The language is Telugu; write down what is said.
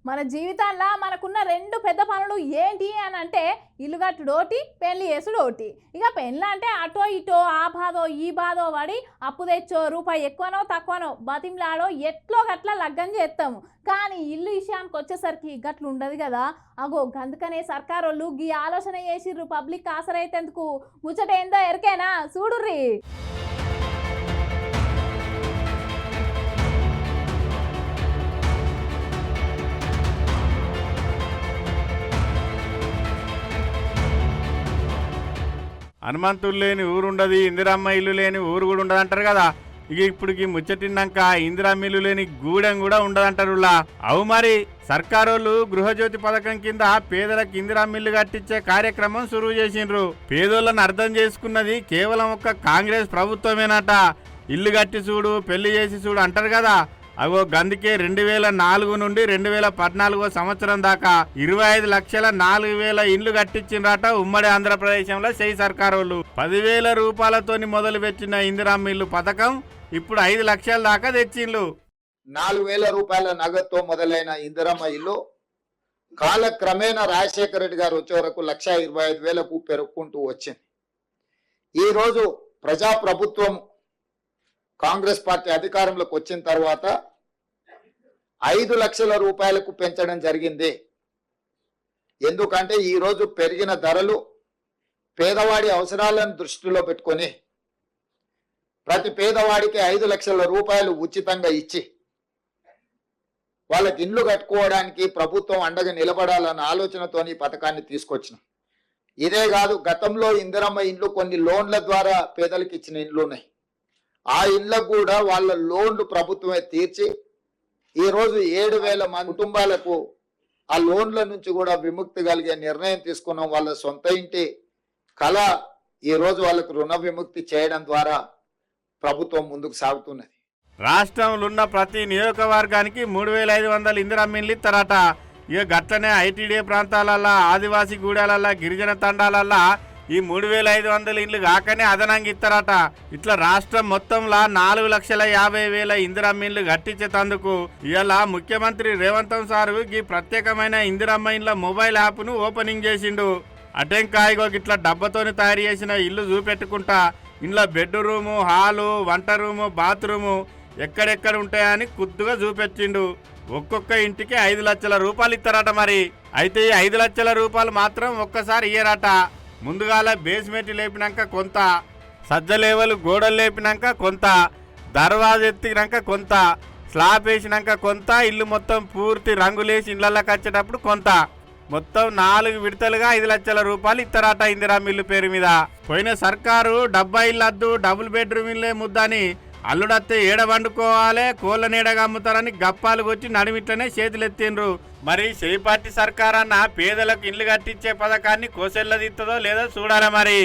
మన జీవితాల్లో మనకున్న రెండు పెద్ద పనులు ఏంటి అని అంటే ఇల్లు కట్టుడోటి పెళ్లి చేసుడోటి. ఇక పెళ్ళి అంటే అటో ఇటో ఆ బాధో ఈ బాధో పడి అప్పు తెచ్చో రూపాయి ఎక్కువనో తక్కువనో బతిమ్లాడో ఎట్లో గట్లా లగ్గం చేస్తాము. కానీ ఇల్లు విషయానికి వచ్చేసరికి గట్లు ఉండదు కదా. అగో అందుకనే సర్కారోళ్ళు ఈ ఆలోచన చేసిర్రు పబ్లిక్ ఆసరైతేందుకు. ముచ్చట ఏందో ఎరికేనా చూడుర్రి. హనుమంతులు లేని ఊరుండదు, ఇందిరమ్మ ఇల్లు లేని ఊరు కూడా ఉండదు అంటారు కదా. ఇక ఇప్పుడుకి ముచ్చటిన్నాక ఇందిరమ్మ ఇల్లు లేని గూడెం కూడా ఉండదంటారులా. అవు మరి సర్కారోళ్ళు గృహజ్యోతి పథకం కింద పేదలకు ఇందిరమ్మ ఇల్లు కట్టించే కార్యక్రమం సురువు చేసిండ్రు. పేదోళ్ళని అర్థం చేసుకున్నది కేవలం ఒక్క కాంగ్రెస్ ప్రభుత్వమేనట. ఇల్లు కట్టి చూడు పెళ్లి చేసి చూడు అంటారు కదా. అగో గందుకే 2004 నుండి 2014 సంవత్సరం దాకా 25,04,000 ఇండ్లు కట్టించిండ్రట ఉమ్మడి ఆంధ్రప్రదేశంలో చేయి సర్కారోళ్ళు. 10,000 రూపాయలతోని మొదలు పెట్టిన ఇందిరమ్మ ఇల్లు పథకం ఇప్పుడు 5 లక్షల దాకా తెచ్చిండ్లు. 4,000 రూపాయల నగదుతో మొదలైన ఇందిరమ్మ ఇల్లు కాలక్రమేణా రాజశేఖర రెడ్డి గారు వచ్చే వరకు 1,25,000కు పెరుగుకుంటూ వచ్చింది. ఈరోజు ప్రజాప్రభుత్వం కాంగ్రెస్ పార్టీ అధికారంలోకి వచ్చిన తర్వాత 5 లక్షల రూపాయలకు పెంచడం జరిగింది. ఎందుకంటే ఈరోజు పెరిగిన ధరలు పేదవాడి అవసరాలను దృష్టిలో పెట్టుకొని ప్రతి పేదవాడికి 5 లక్షల రూపాయలు ఉచితంగా ఇచ్చి వాళ్ళకి ఇండ్లు కట్టుకోవడానికి ప్రభుత్వం అండగా నిలబడాలన్న ఆలోచనతోని ఈ పథకాన్ని తీసుకొచ్చినాం. ఇదే కాదు, గతంలో ఇందిరమ్మ ఇండ్లు కొన్ని లోన్ల ద్వారా పేదలకు ఇచ్చిన ఇండ్లు ఉన్నాయి. ఆ ఇళ్లకు కూడా వాళ్ళ లోన్లు ప్రభుత్వమే తీర్చి ఈరోజు 7,000 మంది కుటుంబాలకు ఆ లోన్ల నుంచి కూడా విముక్తి కలిగే నిర్ణయం తీసుకున్నాం. వాళ్ళ సొంత ఇంటి కళ ఈరోజు వాళ్ళకు రుణ విముక్తి చేయడం ద్వారా ప్రభుత్వం ముందుకు సాగుతున్నది. రాష్ట్రంలో ఉన్న ప్రతి నియోజకవర్గానికి 3,500 ఇందిరమ్మ ఇల్లు ఇస్తారట. ఇక గట్లనే ఐటీడీ ప్రాంతాలల్లో, ఆదివాసీ గూడాలల్లో, గిరిజన తండాలల్లో ఈ 3,500 ఇండ్లు కాకనే అదనంగా ఇస్తారట. ఇట్లా రాష్ట్రం మొత్తంలో 4,50,000 ఇందిరమ్మ ఇండ్లు కట్టించేందుకు ఇవాళ ముఖ్యమంత్రి రేవంత్ సారు ఈ ప్రత్యేకమైన ఇందిరమ్మ ఇండ్ల మొబైల్ యాప్ను ఓపెనింగ్ చేసిండు. అటెంకాయగో ఇట్లా డబ్బతోని తయారు చేసిన ఇల్లు చూపెట్టుకుంటా ఇంట్లో బెడ్రూము, హాలు, వంట రూము, బాత్రూము ఎక్కడెక్కడ ఉంటాయని కుద్దుగా చూపెట్టిండు. ఒక్కొక్క ఇంటికి 5 లక్షల రూపాయలు ఇస్తారట. మరి అయితే ఈ 5 లక్షల రూపాయలు మాత్రం ఒక్కసారి ఇయ్యరట. ముందుగాల బేస్మెంట్ లేపినాక కొంత, సజ్జ లేవలు గోడలు లేపినాక కొంత, దర్వాజా ఎత్తినాక కొంత, స్లాబ్ వేసినాక కొంత, ఇల్లు మొత్తం పూర్తి రంగులేసి ఇళ్లకి వచ్చేటప్పుడు కొంత, మొత్తం 4 విడతలుగా 5 లక్షల రూపాయలు ఇస్తారట ఇందిరమ్మ ఇల్లు పేరు మీద. పోయిన సర్కారు డబ్బా ఇల్లు అద్దు, డబుల్ బెడ్రూమ్ ఇల్లే ముద్దని, అల్లుడత్తే ఏడ వండుకోవాలి, కోళ్ళ నీడగా అమ్ముతారని గప్పాలు కొచ్చి నడిమిట్లనే చేతులెత్తిండ్రు. మరి చేయి పార్టీ సర్కారన్న పేదలకు ఇండ్లు కట్టించే పథకాన్ని కోసెల్లదిస్తుందో లేదో చూడాలి మరి.